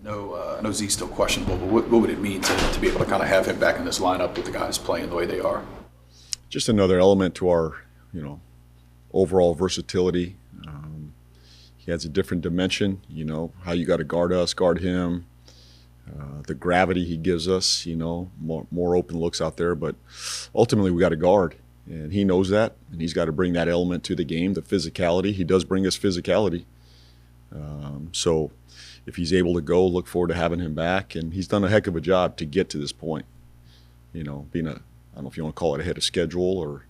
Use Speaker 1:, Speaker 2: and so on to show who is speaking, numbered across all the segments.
Speaker 1: No, I know Z's still questionable, but what would it mean to be able to kind of have him back in this lineup with the guys playing the way they are?
Speaker 2: Just another element to our, overall versatility. He has a different dimension, how you got to guard us, guard him, the gravity he gives us, more open looks out there. But ultimately, we got to guard, and he knows that, and he's got to bring that element to the game, the physicality. He does bring us physicality. So if he's able to go, look forward to having him back. And he's done a heck of a job to get to this point, being I don't know if you want to call it ahead of schedule or,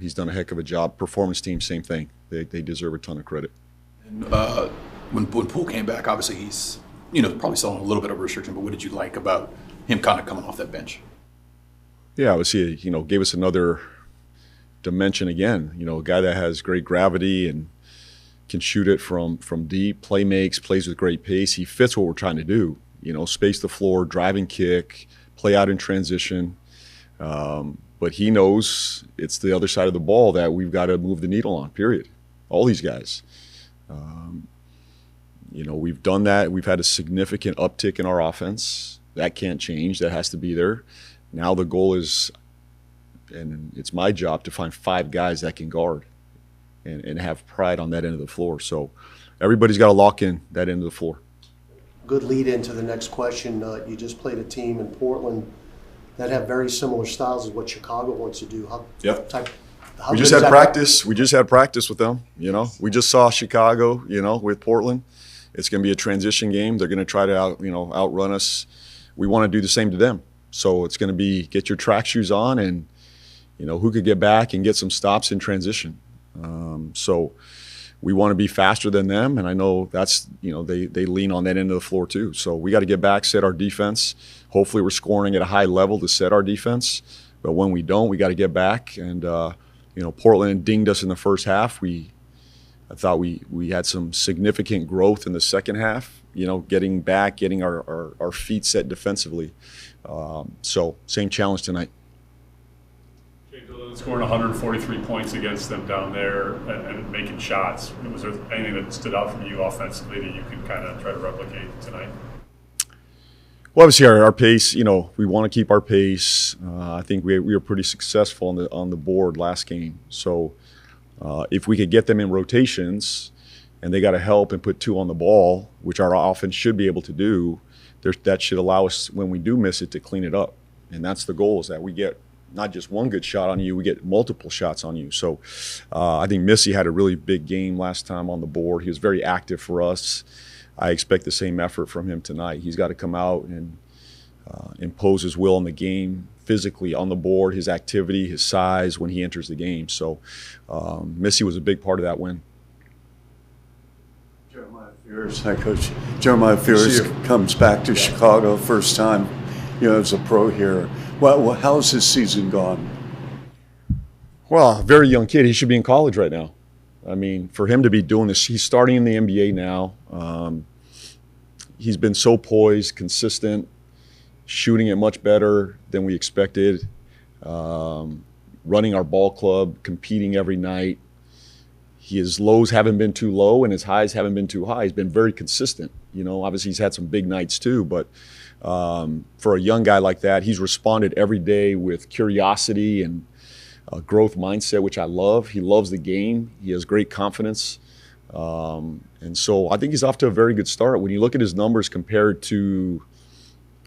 Speaker 2: he's done a heck of a job. Performance team, same thing. They deserve a ton of credit.
Speaker 1: And when Poole came back, obviously he's, probably still on a little bit of restriction, but what did you like about him kind of coming off that bench?
Speaker 2: Yeah, obviously, gave us another dimension again. A guy that has great gravity and can shoot it from deep, plays with great pace. He fits what we're trying to do, space the floor, driving kick, play out in transition. But he knows it's the other side of the ball that we've got to move the needle on, period. All these guys. We've done that. We've had a significant uptick in our offense. That can't change. That has to be there. Now the goal is, and it's my job, to find 5 guys that can guard and have pride on that end of the floor. So everybody's got to lock in that end of the floor.
Speaker 3: Good lead into the next question. You just played a team in Portland that have very similar styles as what Chicago wants to do.
Speaker 2: We just had practice. We just had practice with them. We just saw Chicago. With Portland, it's going to be a transition game. They're going to try to outrun us. We want to do the same to them. So it's going to be get your track shoes on and who could get back and get some stops in transition. So we want to be faster than them, and I know that's they lean on that end of the floor too. So we got to get back, set our defense. Hopefully we're scoring at a high level to set our defense, but when we don't, we got to get back. And Portland dinged us in the first half. I thought we had some significant growth in the second half. Getting back, getting our feet set defensively. So same challenge tonight.
Speaker 4: Scoring 143 points against them down there and making shots. Was there anything that stood out from you offensively that you can kind of try to replicate tonight?
Speaker 2: Well, obviously our pace. We want to keep our pace. I think we were pretty successful on the board last game. So if we could get them in rotations, and they got to help and put 2 on the ball, which our offense should be able to do, that should allow us, when we do miss it, to clean it up. And that's the goal, is that we get not just one good shot on you, we get multiple shots on you. So I think Missy had a really big game last time on the board. He was very active for us. I expect the same effort from him tonight. He's got to come out and impose his will on the game, physically on the board, his activity, his size when he enters the game. So Missy was a big part of that win.
Speaker 5: Coach Jeremiah Fears comes back to Chicago first time, as a pro here. Well, how's his season gone?
Speaker 2: Well, very young kid. He should be in college right now. I mean, for him to be doing this, he's starting in the NBA now. He's been so poised, consistent, shooting it much better than we expected, running our ball club, competing every night. His lows haven't been too low and his highs haven't been too high. He's been very consistent. Obviously he's had some big nights too, but for a young guy like that, he's responded every day with curiosity and a growth mindset, which I love. He loves the game. He has great confidence. And so I think he's off to a very good start. When you look at his numbers compared to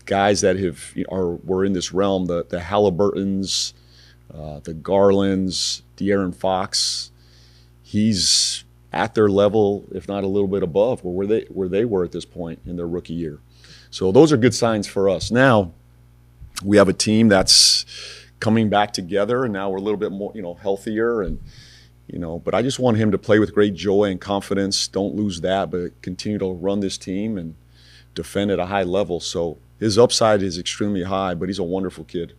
Speaker 2: guys that were in this realm, the Halliburtons, the Garlands, De'Aaron Fox, he's at their level, if not a little bit above where they were at this point in their rookie year. So those are good signs for us. Now we have a team that's coming back together, and now we're a little bit more, healthier, and but I just want him to play with great joy and confidence. Don't lose that, but continue to run this team and defend at a high level. So his upside is extremely high, but he's a wonderful kid.